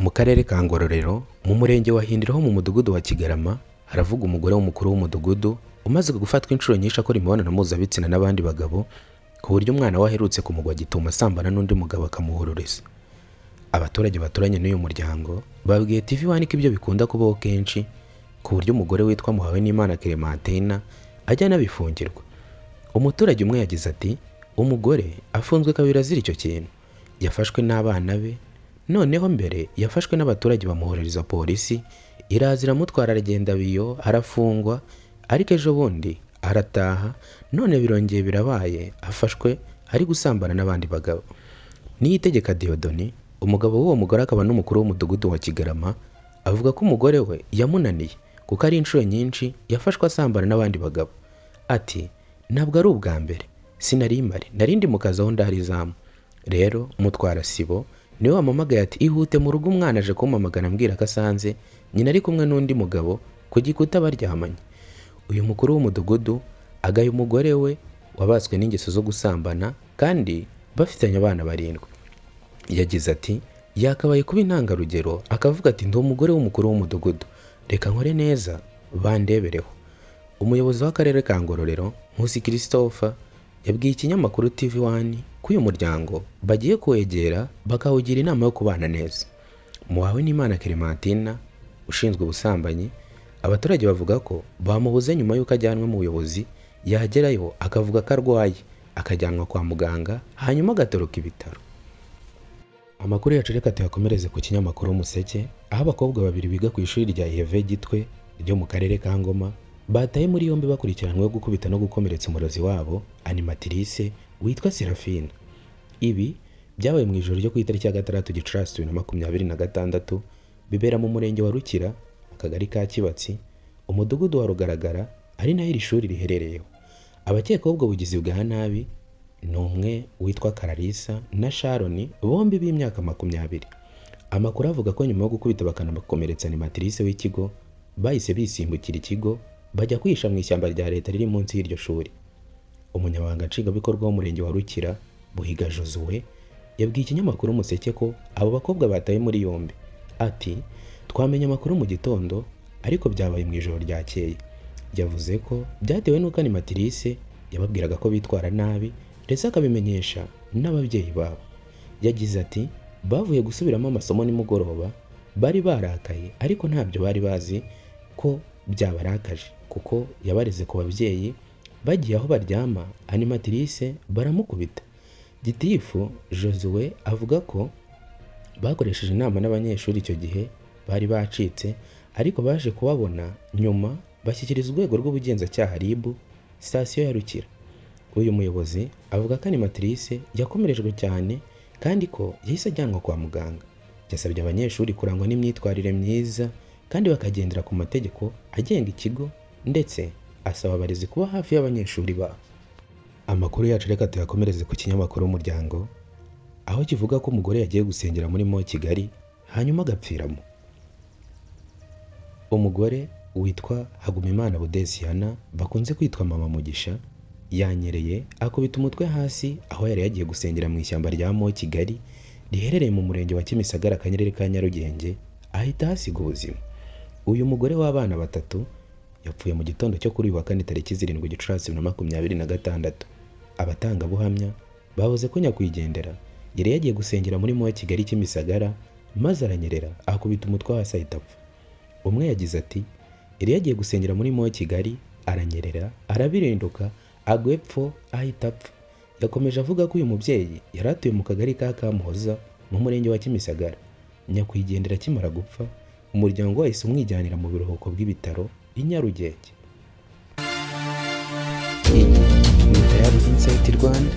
Mu karere ka Ngororero mu murenge wa Hindiro ho mu mudugudu wa Kigarama haravuga umugore w'umukuru w'umudugudu umaze gufatwa inshuro nyinshi akora imibonano mpuzabitsina n'abandi bagabo ku buryo umwana we aherutse kumugwa gituma asambana n'undi mugabo akamuhororeza. Abaturage baturanye n'uyu muryango babwiye TV1 ko ibyo bikunda kubaho kenshi ku buryo umugore witwa Muhawenimana Clementina ajya anabifungirwa. Umuturage umwe yagize ati umugore afunzwe kabiri azira icyo kintu, yafashwe n'abana be, noneho mbere yafashwe n'abaturage bamuhorereza polisi iraza iramutwara aragenda biyo arafungwa, ariko ejo bundi arataha none birongeye birabaye afashwe ari gusambana n'abandi bagabo. Niyitegeka Dieudonné umugabo w'uwo mugore akaba n'umukuru w'umudugudu wa Kigarama avuga ko umugore we yamunaniye kuko ari inshuro nyinshi yafashwe asambana n'abandi bagabo. Ati ntabwo ari ubwa mbere, sinari mpari, narindi mu kazi aho ndari izamu, rero mutwara sibo niwe wamamagaye ati ihute mu rugo umwana aje kumpamagara ambwira ko asanze nyina ari kumwe n'undi mugabo ku gikuta baryamanye. Uyu mukuru w'umudugudu agaye umugore we wabaswe n'ingeso zo gusambana kandi bafitanye abana 7. Yagize ati yakabaye kuba intangarugero akavuga ati ndi umugore w'umukuru w'umudugudu, reka nkore neza bandebereho. Umuyobozi w'akarere ka Ngororero Nkusi Christopher yabwiye ikinyamakuru TV1 ko uyu muryango bagiye kwegera bakawugira inama yo kubana neza. Muhawenimana Clementina ushinzwe ubusambanyi, abaturage bavuga ko bamubuze nyuma y'uko ajyanwe mu buyobozi, yagerayo akavuga ko arwaye akajyanwa kwa muganga hanyuma agatoroka ibitaro. Amakuru yacu reka tuyakomereze ku kinyamakuru Umuseke, aho abakobwa 2 biga ku ishuri rya Yeve Gitwe ryo mu karere ka Ngoma bataye muri yombi bakurikiranweho gukubita no gukomeretsa umurozi wabo animatrice witwa Serafina. Ibi byabaye mu ijoro ryo ku itariki ya 6 Gicurasi 2026 bibera mu murenge wa Rukira, akagari ka Kibatsi, umudugudu wa Rugaragara, ari naho iri shuri riherereyeho. Abakekwaho ubwo bugizi bwa nabi ni umwe witwa Kararisa na Sharon, bombi b'imyaka 20. Amakuru avuga ko nyuma yo gukubita bakanabakomeretsa animatrice w'ikigo bahise bisimbukira ikigo bajya kwihisha mu ishyamba rya leta riri munsi y'iryo shuri. Umunyamabanga nshingwabikorwa w'umurenge wa Rukira Buhiga Josuwe yabwiye ikinyamakuru Umuseke ko abo bakobwa bataye muri yombi. Ati twamenye amakuru mu gitondo ariko byabaye mu ijoro ryakeye. Yavuze ko byatewe n'uko animatrice yababwiraga ko bitwara nabi ndetse akabimenyesha n'ababyeyi babo. Yagize ati bavuye gusubiramo amasomo nimugoroba, bari barakaye ariko ntabyo bari bazi ko byabarakaje kuko yabareze ku babyeyi, bagiye aho baryama animatrice baramukubita. Gitifu Josuwe avuga ko bakoresheje inama n'abanyeshuri icyo gihe bari bacitse, ariko baje kubabona nyuma bashyikiriza urwego rw'ubugenzacyaha RIB sitasiyo ya Rukira. Uyu muyobozi avuga ko animatrice yakomerejwe cyane kandi ko yahise ajyanwa kwa muganga. Yasabye abanyeshuri kurangwa n'imyitwarire myiza kandi bakagendera ku mategeko agenga ikigo, ndetse asaba abarezi kuba hafi y'abanyeshuri babo. Amakuru yacu reka tuyakomereze ku kinyamakuru Umuryango, aho kivuga ko umugore yagiye gusengera muri Mo Kigali hanyuma agapfiramo. Umugore witwa Hagumimana Budesiana bakunze kwitwa Mama Mugisha yanyereye akubita umutwe hasi aho yari yagiye gusengera mu ishyamba rya Mo Kigali riherereye mu murenge wa Kimisagara Akarere ka Nyarugenge, ahita hasiga ubuzima. Uyu mugore w'abana 3 yapfuye mu gitondo cyo kuri uyu wa 4 tariki 7 Gicurasi 2026. Abatangabuhamya bavuze ko nyakwigendera yari yagiye gusengera muri Mo Kigali Kimisagara maze aranyerera akubita umutwe hasi ahita apfa. Umwe yagize ati yari yagiye gusengera muri Mo Kigali aranyerera arabirinduka agwa epfo ahita apfa. Yakomeje avuga ko uyu mubyeyi yari atuye mu kagari ka Kamuhoza mu murenge wa Kimisagara. Nyakwigendera akimara gupfa umuryango wahise umwijyanira mu biruhuko bw'ibitaro i Nyarugenge. Iyi ni Tayari Insight Rwanda.